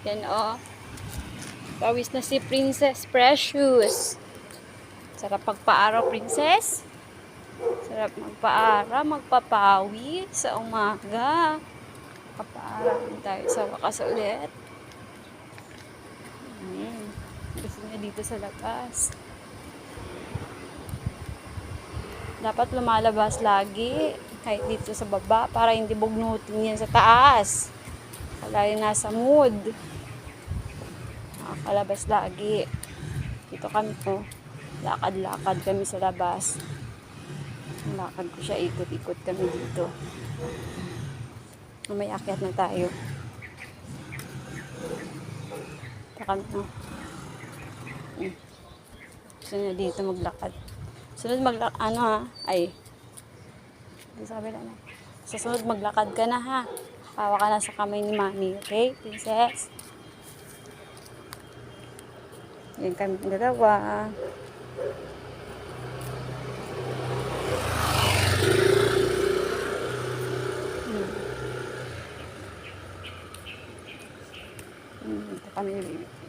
Yan o. Pawis na si Princess Precious. Sarap magpaaraw, Princess. Sarap magpaara, magpapawi sa umaga. Magpaara din tayo sa wakas ulit. Gusto niya dito sa labas. Dapat lumalabas lagi. Kahit dito sa baba. Para hindi bugnutin yan sa taas. Kalayo nasa mood. Nakakalabas lagi. Dito kami po. Lakad-lakad kami sa labas. Lakad ko siya. Ikot-ikot kami dito. May akyat na tayo. Dito kami po. Gusto niya dito maglakad. Sunod maglakad. Ano ha? Ay. Sabi na. Susunod maglakad ka na ha. Hawa ka na sa kamay ni Mami. Okay, Princess? Yan kami dalawa. Ito kami, baby.